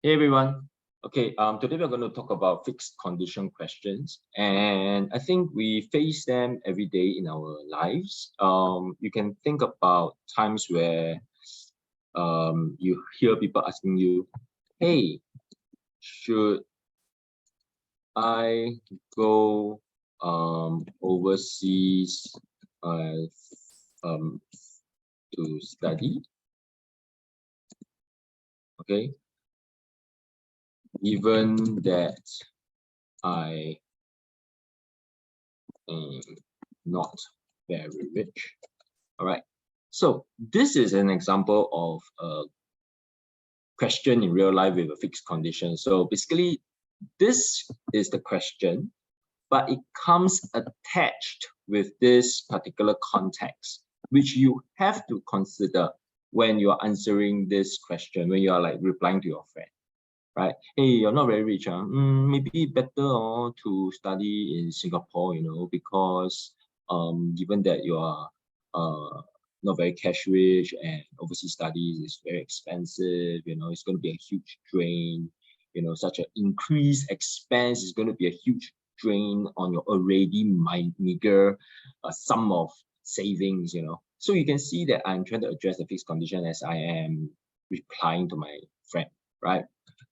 Hey everyone. Okay, today we're going to talk about fixed condition questions, and I think we face them every day in our lives. You can think about times where you hear people asking you, "Hey, should I go overseas um, to study?" Okay, even that I am not very rich. All right. So this is an example of a question in real life with a fixed condition. So basically, this is the question, but it comes attached with this particular context, which you have to consider when you're answering this question, when you are like replying to your friend, right? Hey, you're not very rich, huh? Maybe better to study in Singapore, because given that you are not very cash rich and overseas studies is very expensive, it's going to be a huge drain, such an increased expense is going to be a huge drain on your already meager sum of savings, So you can see that I'm trying to address the fixed condition as I am replying to my friend, right?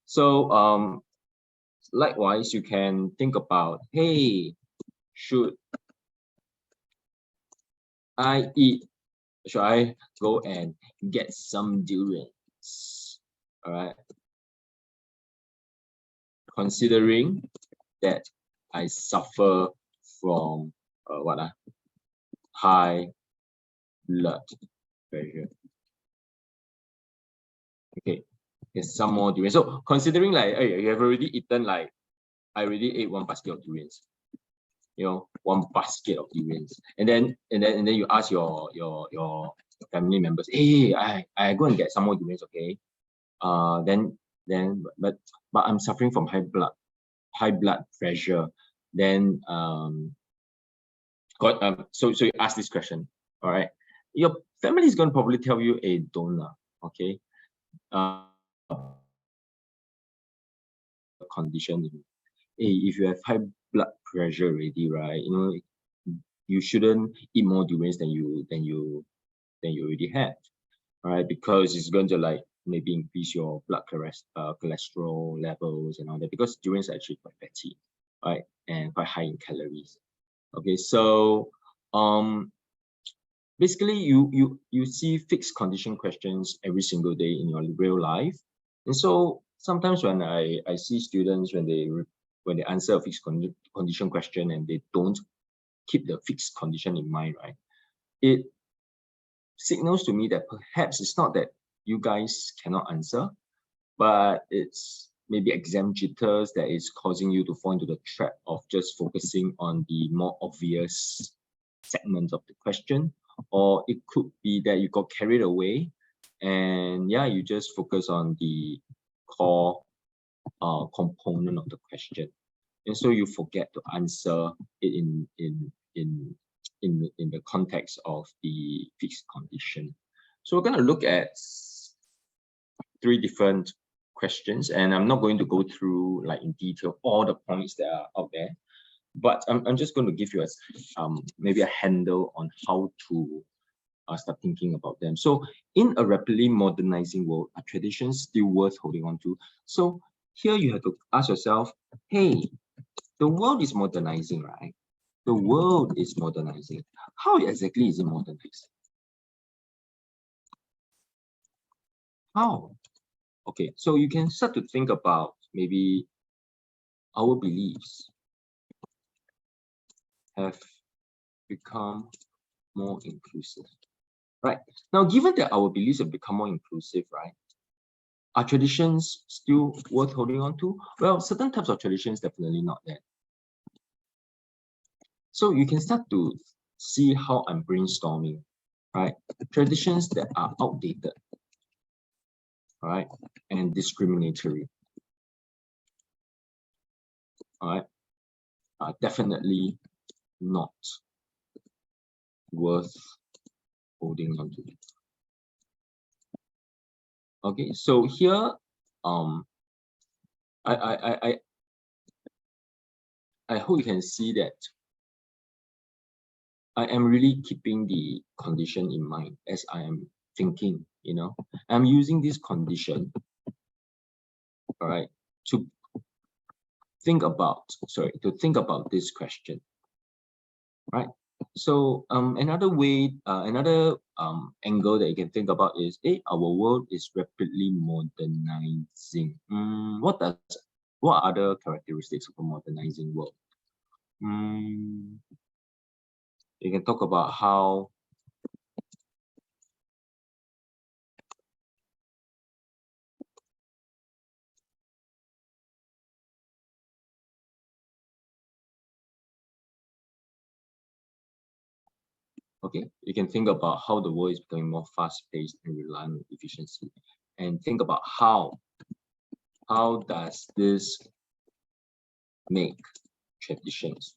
So likewise, you can think about, hey, should I go and get some durians? All right. Considering that I suffer from high blood pressure. Okay, there's some more durians. So considering like, hey, you have already eaten I already ate one basket of durians. One basket of durians, and then you ask your family members, hey, I go and get some more durians, okay? But I'm suffering from high blood pressure. Then so you ask this question, all right? Your family is going to probably tell you, hey, don't, okay? Condition, hey, if you have high blood pressure already, right? You shouldn't eat more durians than you already have, right? Because it's going to maybe increase your blood cholesterol levels and all that, because durians are actually quite fatty, right? And quite high in calories. Okay, so basically you see fixed condition questions every single day in your real life. And so sometimes when I see students when they answer a fixed condition question and they don't keep the fixed condition in mind, right? It signals to me that perhaps it's not that you guys cannot answer, but it's maybe exam jitters that is causing you to fall into the trap of just focusing on the more obvious segments of the question. Or it could be that you got carried away and you just focus on the core component of the question. And so you forget to answer it in the context of the fixed condition. So we're going to look at 3 different questions, and I'm not going to go through in detail all the points that are out there, but I'm just going to give you a maybe a handle on how to start thinking about them. So in a rapidly modernizing world, are traditions still worth holding on to? So here you have to ask yourself, hey, the world is modernizing, right? The world is modernizing. How exactly is it modernizing? How? Okay, so you can start to think about maybe our beliefs have become more inclusive, right? Now, given that our beliefs have become more inclusive, right, are traditions still worth holding on to? Well, certain types of traditions, definitely not that. So you can start to see how I'm brainstorming, right? Traditions that are outdated, right, and discriminatory, all right, are definitely not worth holding on to. Okay, so here, I hope you can see that I am really keeping the condition in mind as I am thinking, I'm using this condition, all right, to think about this question, right? So another way, another angle that you can think about is, our world is rapidly modernizing. What are other characteristics of a modernizing world? You can talk about how you can think about how the world is becoming more fast-paced and reliant on efficiency, and think about how does this make traditions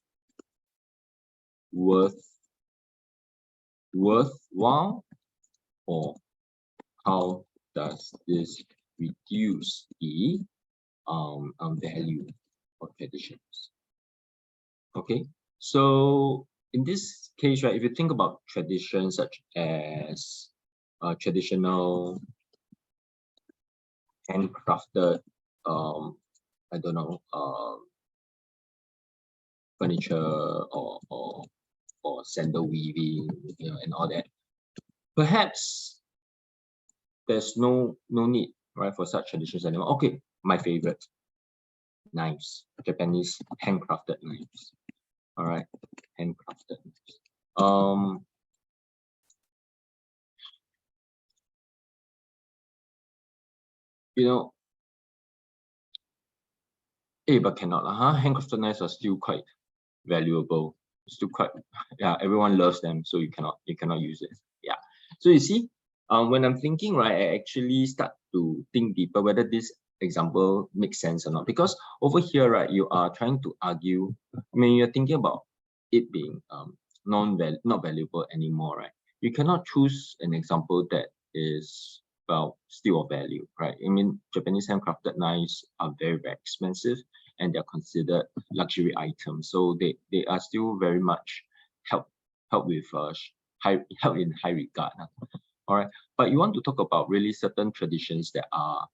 worthwhile, or how does this reduce the value of traditions? Okay, so in this case, right, if you think about traditions such as traditional handcrafted, I don't know, furniture or sandal weaving, and all that. Perhaps there's no need, right, for such traditions anymore. Okay, my favorite, knives, Japanese handcrafted knives. All right, handcrafted knives. But cannot, handcrafted knives are still quite valuable. Still quite, everyone loves them, so you cannot use it. Yeah. So you see, when I'm thinking, right, I actually start to think deeper whether this example makes sense or not. Because over here, right, you are trying to argue, you're thinking about it being not valuable anymore, right? You cannot choose an example that is, well, still of value, right? Japanese handcrafted knives are very, very expensive, and they're considered luxury items, so they are still very much held with held in high regard. All right, but you want to talk about really certain traditions that are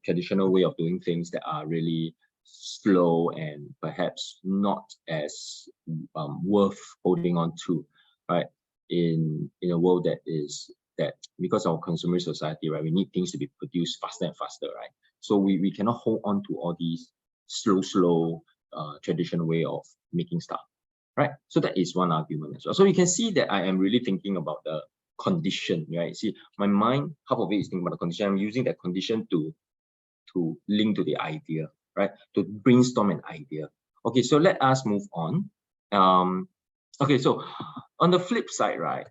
traditional way of doing things that are really slow and perhaps not as worth holding on to, right? In a world that because of our consumer society, right, we need things to be produced faster and faster, right? So we cannot hold on to all these slow traditional way of making stuff, right? So that is one argument as well. So you can see that I am really thinking about the condition, right? See, my mind, half of it is thinking about the condition. I'm using that condition to link to the idea, right? To brainstorm an idea. Okay, so let us move on. Okay, so on the flip side, right?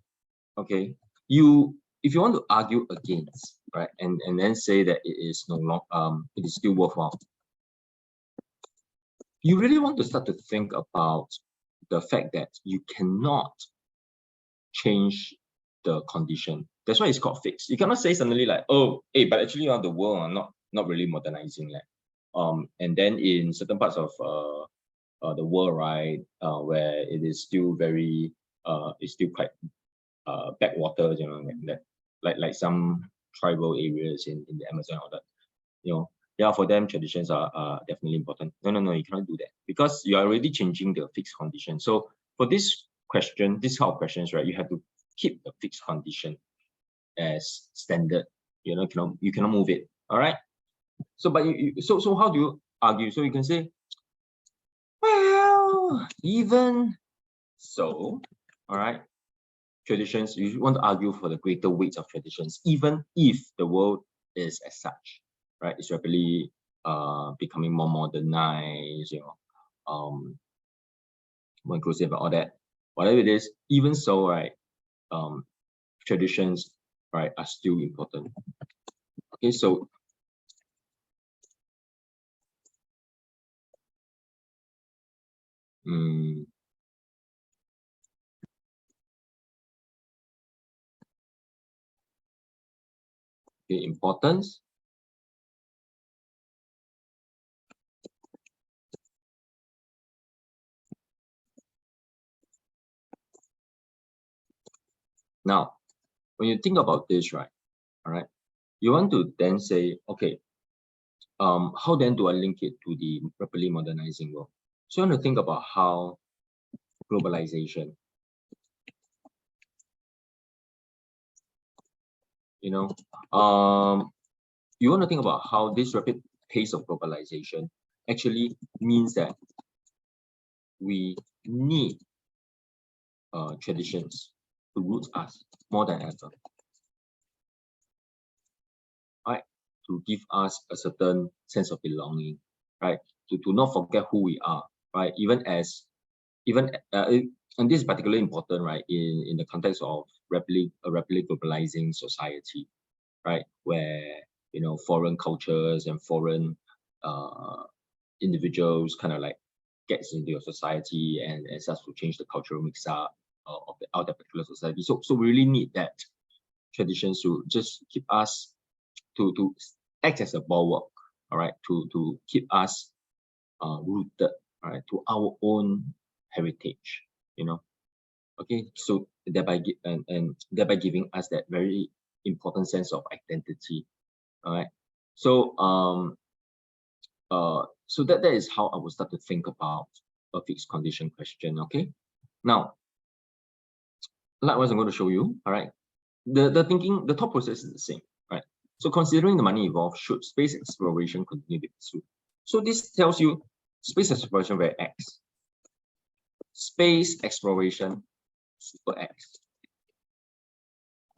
Okay, if you want to argue against, right, and then say that it is it is still worthwhile, you really want to start to think about the fact that you cannot change the condition. That's why it's called fixed. You cannot say suddenly like, oh, hey, but actually the world are not really modernizing. And then in certain parts of the world, right, where it is still very, it's still quite backwaters, like some tribal areas in the Amazon, all that, for them traditions are definitely important. No, you cannot do that because you are already changing the fixed condition. So for this kind of questions, right, you have to keep the fixed condition as standard. You cannot move it. All right. So but so how do you argue? So you can say, well, even so, all right, traditions, you want to argue for the greater weight of traditions, even if the world is as such, right? It's rapidly becoming more modernized, more inclusive, all that. Whatever it is, even so, right, traditions, right, are still important. Okay, so the importance Now, when you think about this, right, all right, you want to then say, okay, how then do I link it to the rapidly modernizing world? So you want to think about how globalization, you want to think about how this rapid pace of globalization actually means that we need traditions to root us more than ever, right? To give us a certain sense of belonging, right? To not forget who we are, right? And this is particularly important, right? In the context of rapidly globalizing society, right? Where foreign cultures and foreign individuals kind of like gets into your society and starts to change the cultural mix up of that particular society. So we really need that traditions to just keep us to act as a bulwark, all right, to keep us rooted, all right, to our own heritage, okay. So thereby thereby giving us that very important sense of identity, all right. So so that is how I will start to think about a fixed condition question. Okay, now likewise I'm going to show you, all right, the thought process is the same, right? So considering the money involved, should space exploration continue to pursue? So this tells you space exploration where X, space exploration super X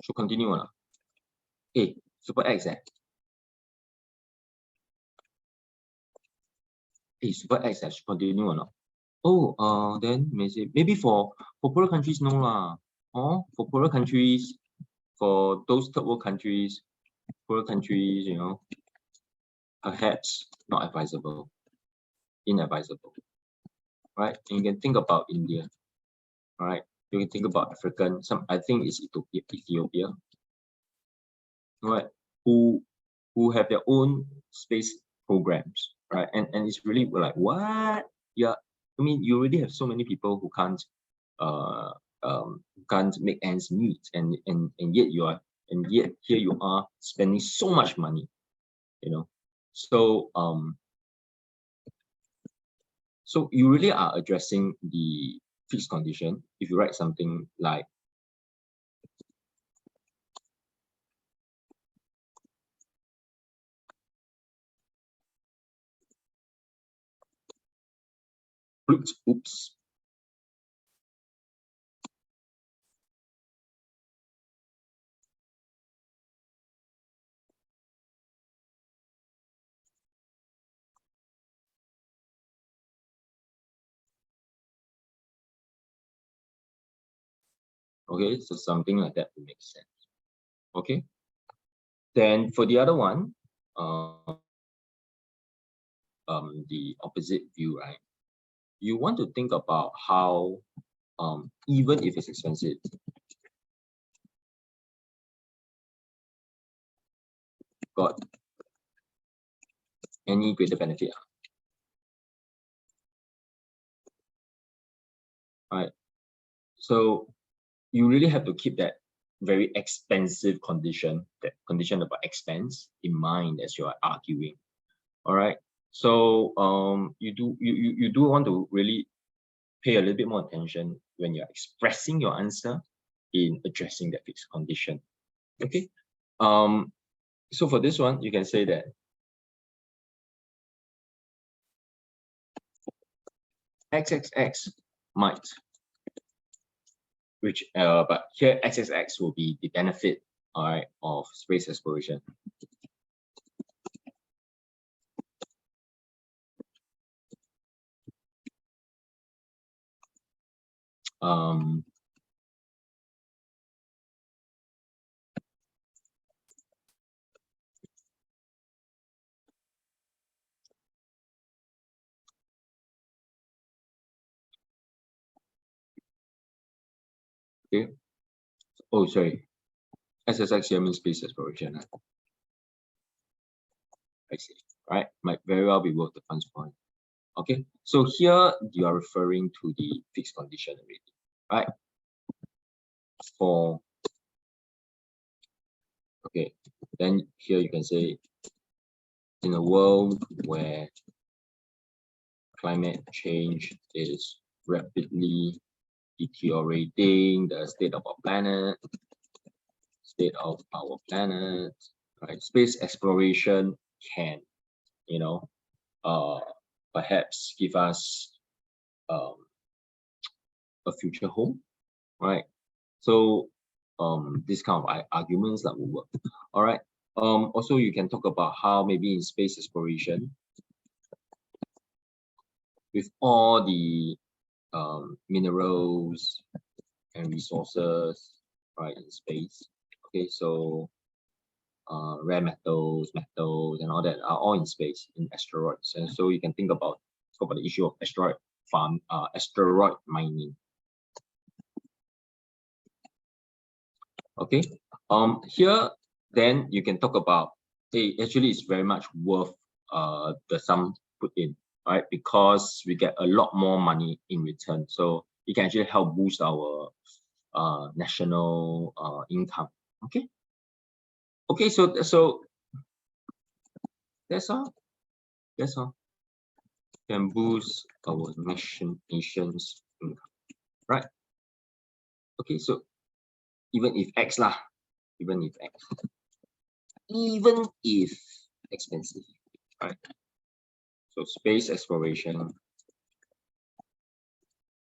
should continue or not? Super X super X should continue or not? Oh, then maybe for poorer countries, no lah. For poorer countries, for those third world countries, poorer countries, perhaps not advisable, inadvisable, right? And you can think about India, all right? You can think about African, I think it's Ethiopia, right? Who have their own space programs, right? And it's really like, what? Yeah, I mean, you already have so many people who can't make ends meet, and yet here you are spending so much money, So so you really are addressing the fixed condition if you write something like oops. Okay, so something like that would make sense. Okay. Then for the other one, the opposite view, right? You want to think about how, even if it's expensive, got any greater benefit. Right. So you really have to keep that very expensive condition, that condition about expense in mind as you are arguing. All right. So you do want to really pay a little bit more attention when you're expressing your answer in addressing that fixed condition. Okay. So for this one, you can say that XXX might, which but here XXX will be the benefit, all right, of space exploration. Okay. Oh, sorry. SSX here means space exploration. I see. Right. Might very well be worth the funds point. Okay. So here you are referring to the fixed condition already, right? For Okay, then here you can say, in a world where climate change is rapidly deteriorating the state of our planet, right? Space exploration can, you know, perhaps give us a future home, right? So this kind of arguments that will work. All right. Also, you can talk about how maybe in space exploration, with all the minerals and resources, right, in space. Okay, so rare metals, and all that are all in space, in asteroids. And so you can talk about the issue of asteroid mining. Okay, here then you can talk about, hey, actually it's very much worth the sum put in, right? Because we get a lot more money in return. So it can actually help boost our national income. Okay. Okay, so that's all. Can boost our nation's income, right? Okay, so even if X lah, even if expensive, right? So space exploration.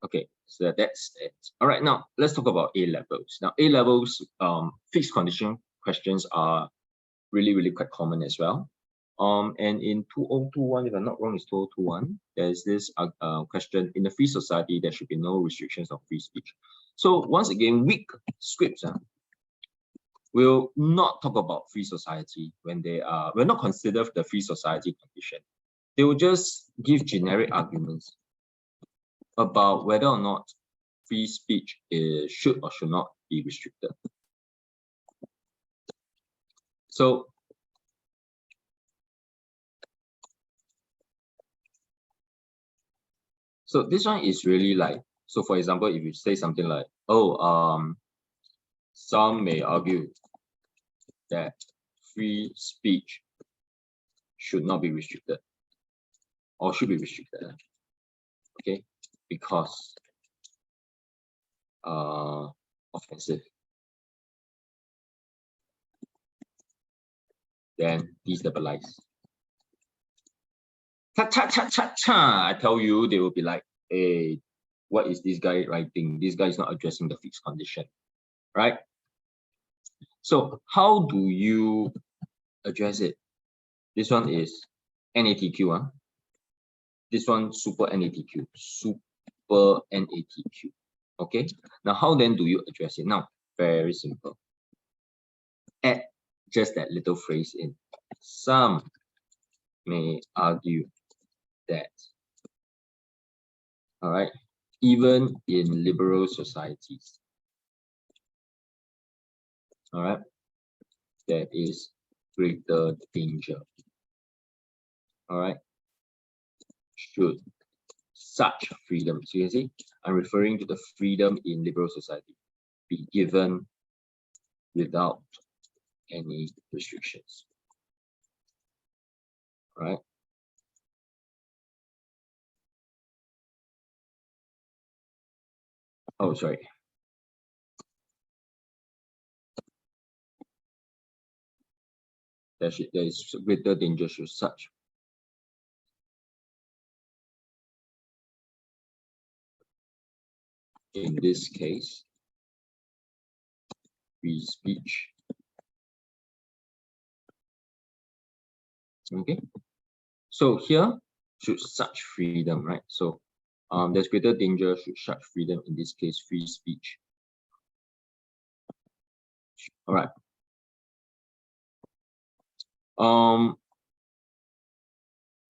Okay, so that's it. All right, now let's talk about A levels. Now A levels fixed condition questions are really quite common as well. And in 2021, if I'm not wrong, it's 2021, there's this question: in a free society, there should be no restrictions of free speech. So once again, weak scripts will not talk about free society when they will not consider the free society condition. They will just give generic arguments about whether or not free speech should or should not be restricted. So this one is really like, so for example, if you say something like, oh, some may argue that free speech should not be restricted or should be restricted, okay, because offensive. Then destabilize. I tell you, they will be like, hey, what is this guy writing? This guy is not addressing the fixed condition, right? So how do you address it? This one is NATQ. This one super NATQ. Okay. Now how then do you address it? Now, very simple. Add just that little phrase in. Some may argue that, all right, even in liberal societies, all right, there is greater danger, all right, should such freedom, so you can see I'm referring to the freedom in liberal society, be given without any restrictions, all right. Oh, sorry. There is greater danger should such. In this case, free speech. Okay. So here, should such freedom, right? So there's greater danger should such freedom, in this case, free speech. All right.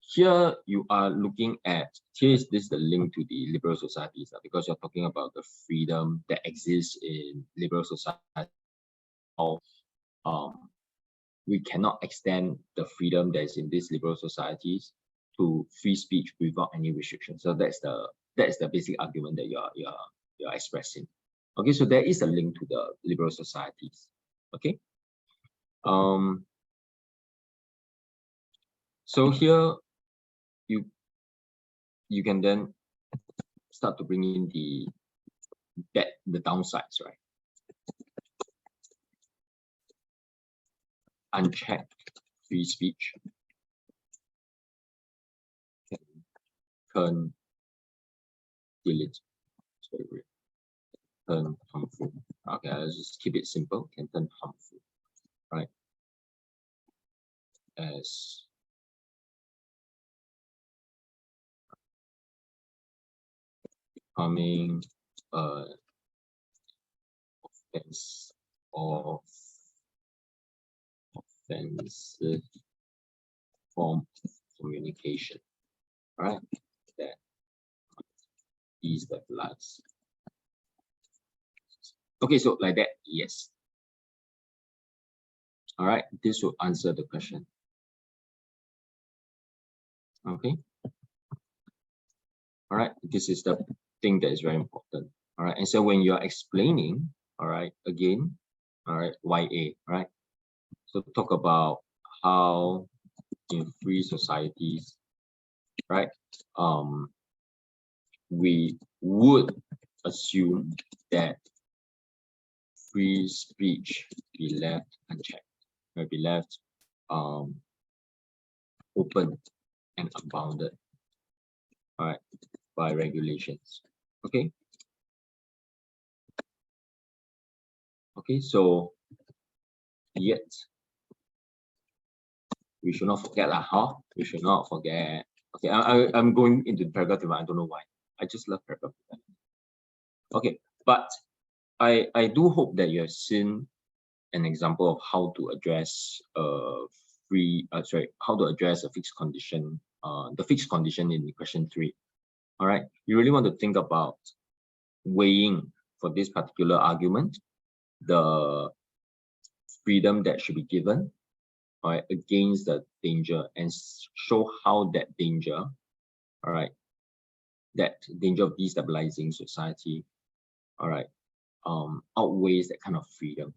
Here you are looking at, this is the link to the liberal societies, because you're talking about the freedom that exists in liberal society. We cannot extend the freedom that is in these liberal societies to free speech without any restrictions. So that's the basic argument that you're expressing. Okay, so there is a link to the liberal societies. Okay. So here you can then start to bring in the downsides, right? Unchecked free speech can turn turn harmful. Okay, let's just keep it simple. Can turn harmful, right? As becoming offense of offensive form of communication, right? That destabilize. Okay, so like that, yes. All right, this will answer the question. Okay. All right, this is the thing that is very important. All right, and so when you're explaining, all right, again, all right, YA, right? So talk about how in free societies, right, we would assume that free speech be left unchecked, will be left open and unbounded, all right, by regulations. Okay. Okay, so yet we should not forget huh? We should not forget. Okay, I'm going into the paragraph development. I don't know why. I just love paragraph development. Okay, but I do hope that you have seen an example of how to address how to address a fixed condition, the fixed condition in question 3. All right, you really want to think about weighing for this particular argument the freedom that should be given, all right, against the danger, and show how that danger, all right, that danger of destabilizing society, all right, outweighs that kind of freedom.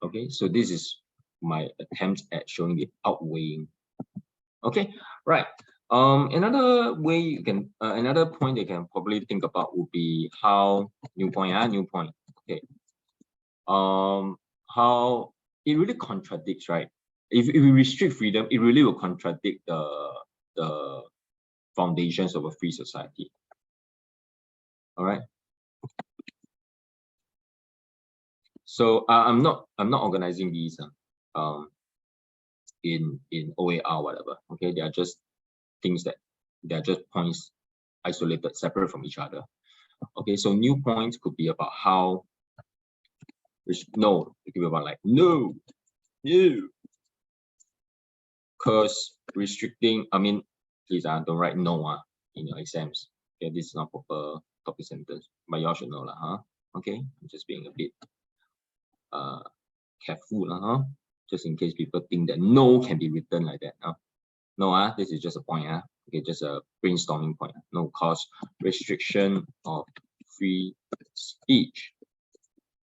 Okay, so this is my attempt at showing the outweighing. Okay, right. Another way you can, another point you can probably think about would be how new point. Okay. How it really contradicts, right? If we restrict freedom, it really will contradict the foundations of a free society. All right. So I'm not organizing these in OAR whatever. Okay, they are just things that they are just points isolated, separate from each other. Okay, so new points could be about how no, it could be about like no, because restricting. I mean, please don't write no in your exams. Okay, this is not proper topic sentence, but y'all should know lah, huh? Okay, I'm just being a bit careful lah, huh? Just in case people think that no can be written like that. No, this is just a point. Okay, just a brainstorming point. No, cause restriction of free speech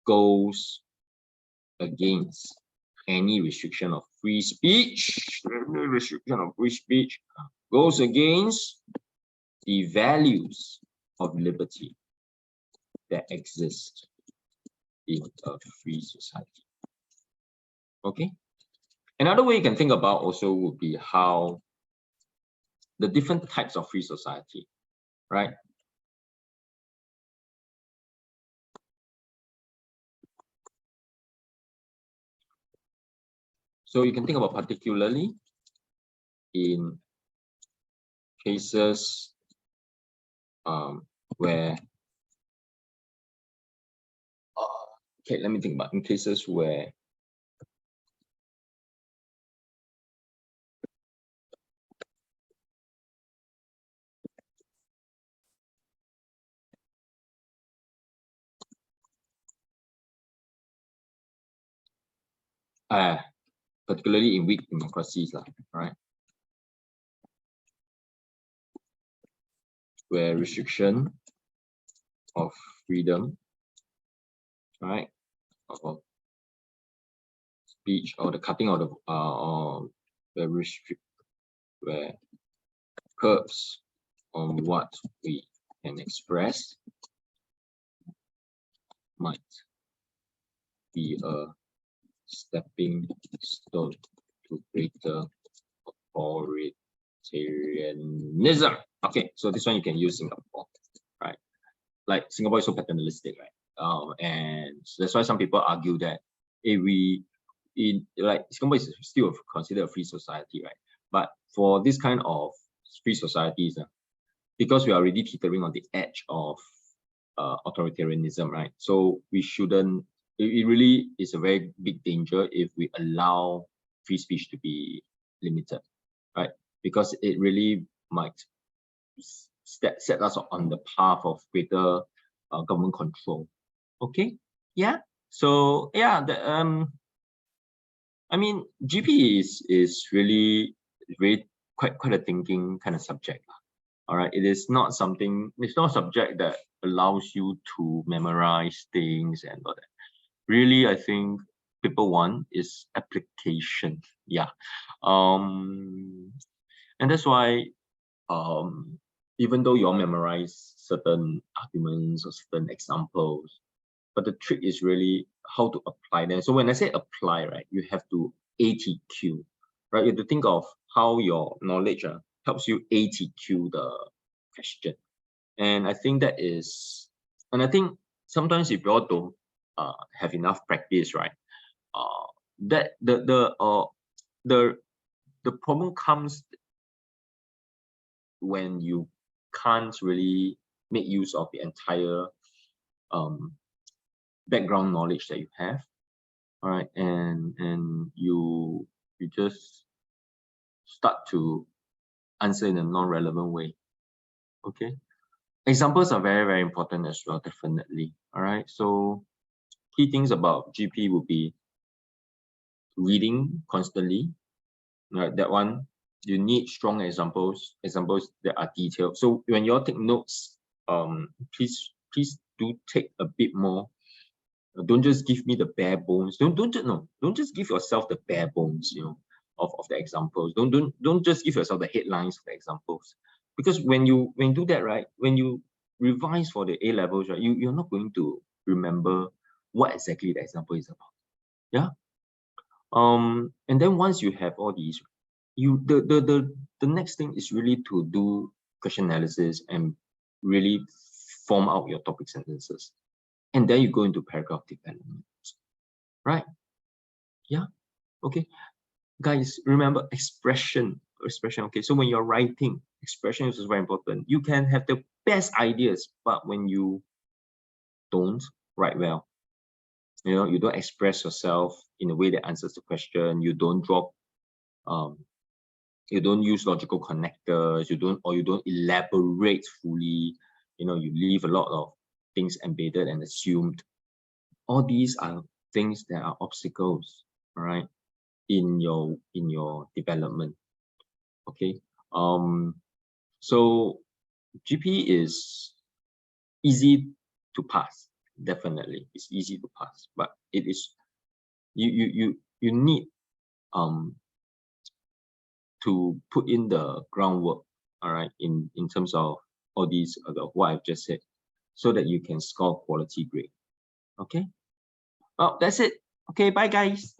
goes against any restriction of free speech. Any restriction of free speech goes against the values of liberty that exist in a free society. Okay. Another way you can think about also would be how the different types of free society, right? So you can think about particularly in cases where okay, let me think about in cases where particularly in weak democracies, right? Where restriction of freedom, right, speech or the cutting of the where curves on what we can express might be a stepping stone to greater authoritarianism. Okay, so this one you can use Singapore, right? Like Singapore is so paternalistic, right? And so that's why some people argue that if like Singapore is still considered a free society, right? But for this kind of free societies, because we are already teetering on the edge of authoritarianism, right? So we shouldn't. It really is a very big danger if we allow free speech to be limited, right? Because it really might set us on the path of greater government control. Okay, yeah. So yeah, I mean, GP is really quite a thinking kind of subject. All right, it is not something. It's not a subject that allows you to memorize things and all that. Really, I think people want is application. Yeah, and that's why even though you all memorize certain arguments or certain examples, but the trick is really how to apply them. So when I say apply, right, you have to ATQ, right? You have to think of how your knowledge helps you ATQ the question. And I think that is, and I think sometimes if you all don't have enough practice, right, that the problem comes when you can't really make use of the entire background knowledge that you have, all right, and you just start to answer in a non-relevant way. Okay, examples are very important as well, definitely. All right, so key things about GP would be reading constantly, right? That one, you need strong examples that are detailed. So when you all take notes, please do take a bit more. Don't just give me the bare bones. Don't just give yourself the bare bones, you know, of the examples. Don't just give yourself the headlines of the examples. Because when you do that, right, when you revise for the A levels, right, you're not going to remember what exactly the example is about. Yeah. And then once you have all these, the next thing is really to do question analysis and really form out your topic sentences. And then you go into paragraph development, right? Yeah, okay. Guys, remember expression. Okay, so when you're writing, expression is very important. You can have the best ideas, but when you don't write well, you know, you don't express yourself in a way that answers the question, you don't drop, you don't use logical connectors, you don't elaborate fully, you know, you leave a lot of things embedded and assumed. All these are things that are obstacles, all right, in your development. Okay, so GP is easy to pass. Definitely, it's easy to pass, but it is you need to put in the groundwork, all right, in terms of all these what I've just said, so that you can score quality grade. Okay, well, that's it. Okay, bye guys.